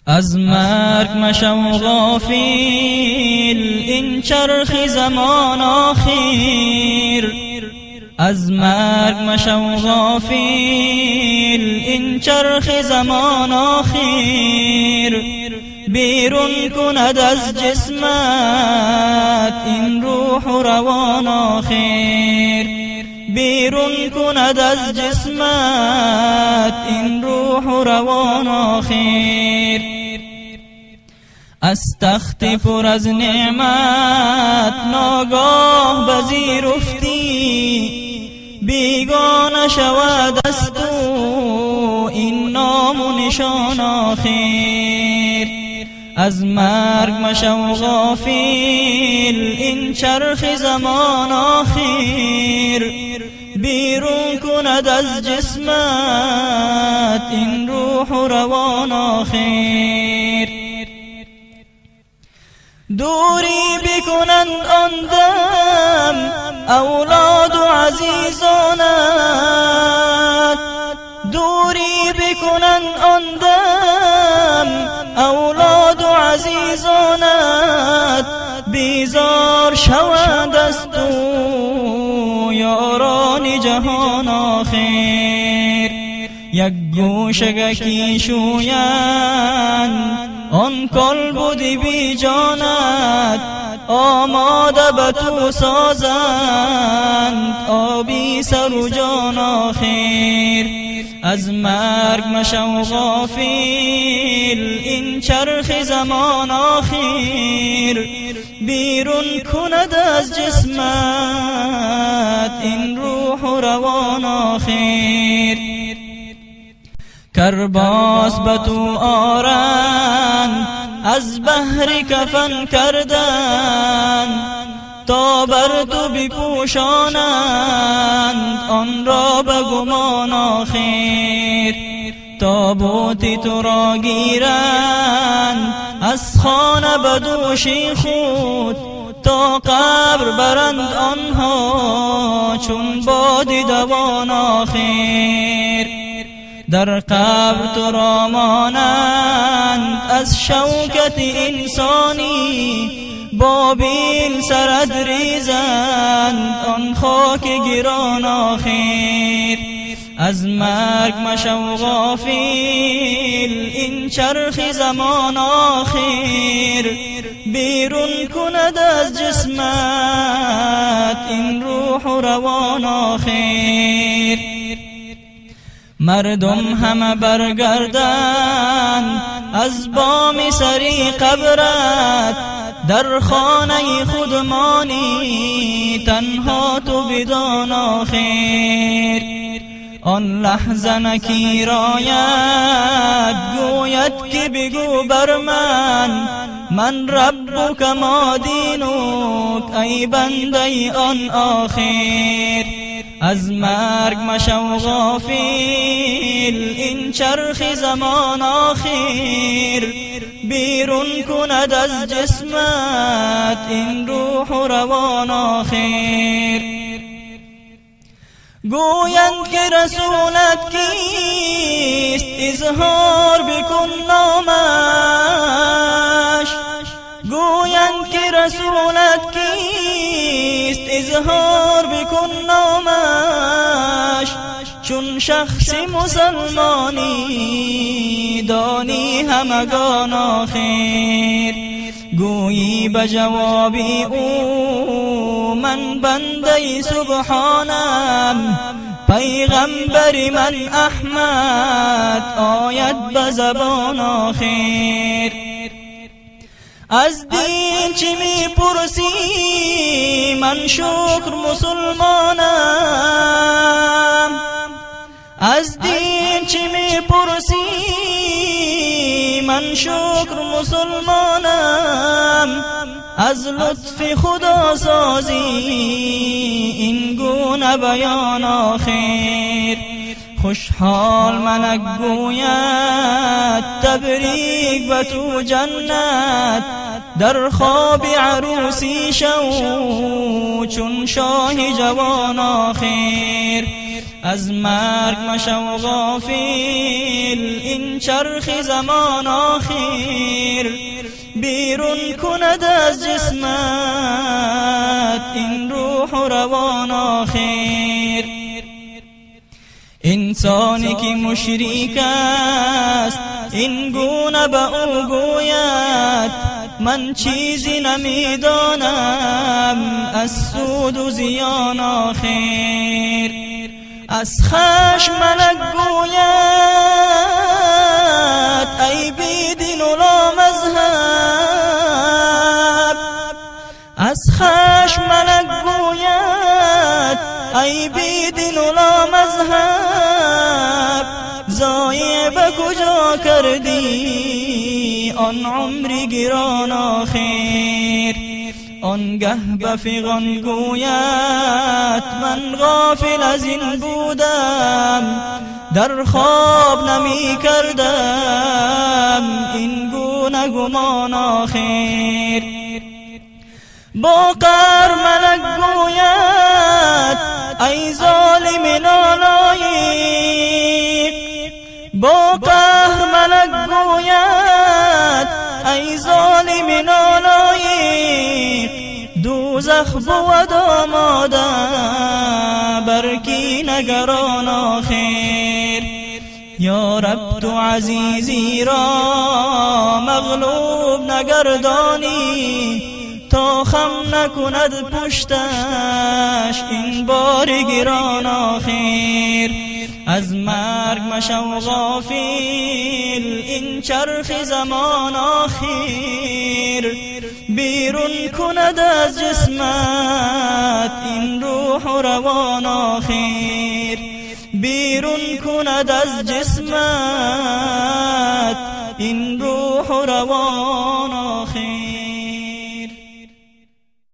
از مرگ مشو غافل، این چرخ زمان آخیر. از مرگ مشو غافل، این چرخ زمان آخیر. بیرون کند از جسمت این روح و روان آخیر. بیرون کند از جسمت این روح و روان آخیر. از تخت پر از نعمت ناگاه بزیر افتی، بیگانه شود از تو این نام و نشان آخیر. از مرگ مشو غافل، این چرخ زمان آخیر. بیرون کند از جسمت این روح و روان آخیر. دوری بکنند آن دم اولاد و عزیزانت. دوری بکنند آن دم اولاد و عزیزانت. بیزار شوند از تو یاران جهان آخر. یک گوشگکی شویند آن کل بودی بی جانت. آماده به تو سازند آبی سر و جان آخر. از مرگ مشو غافل، این چرخ زمان آخر. بیرون کند از جسمت این روح و روان آخر. کرباس به تو آرند از بهر کفن کردن، تا بر تو بپوشانند آن را به گمان آخر. تابوت تو را گیرند از خانه به دوش خود، تا قبر برند آنها چون باد دوان آخر. در قبر تو را مانند از شوکت انسانی، بابیل سرت ریزند آن خاک گران آخر. از مرگ مشو غافل، این چرخ زمان آخر. بیرون کند از جسمت این روح و روان آخر. مردم همه برگردند از بام سری قبرت، در خانه خود مانی تنها تو بدان آخر. آن لحظه نکیر آید گوید که بگو بر من ربک ما دینک ای بنده آن آخر. از مرگ مشو غافل، این چرخ زمان آخر. بیرون کند از جسمت این روح و روان آخر. گویند که رسولت کیست اظهار بکن نامش. گویند که رسولت کیست اظهار بکن نامش. چون شخص مسلمانی دانی همگان آخر. گویی به جوابی او من بنده سبحانم، پیغمبر من احمد آید به زبان آخر. از دین چی می پرسی من شکر مسلمانم. از دین چی می پرسی من شکر مسلمانم. از لطف خدا سازی این گونه بیان آخر. خوشحال منک گوید تبریک به تو جنت، در خواب عروسی شو چون شاه جوان آخر. از مرگ مشو غافل، این چرخ زمان آخر بیرون کند از جسمت این روح و روان آخر. انسانی که مشرک است این گونه به او گوید من چیزی نمیدانم از سود و زیان آخر. از خشم ملک گوید ای بی دین و لا مذهب. از خشم ملک گوید ای بی دین و لا مذهب. ضایع به کجا کردی آن عمری گران آخر. آنگه به فغان گوید من غافل از این بودم، در خواب نمی کردم این گونه گمان آخر. با قهر ملک گوید ای ظالم نالایق. با قهر ملک گوید ای ظالم نالایق. دوزخ بود آماده بر کی نگران آخر. یا رب تو عزیزی را مغلوب نگردانی، تا خم نکند پشتش این بار گران آخر. از مرگ مشو غافل، این چرخ زمان آخر بیرون کند از جسمت این روح و روان آخر. بیرون کند از جسمت این روح و روان آخر.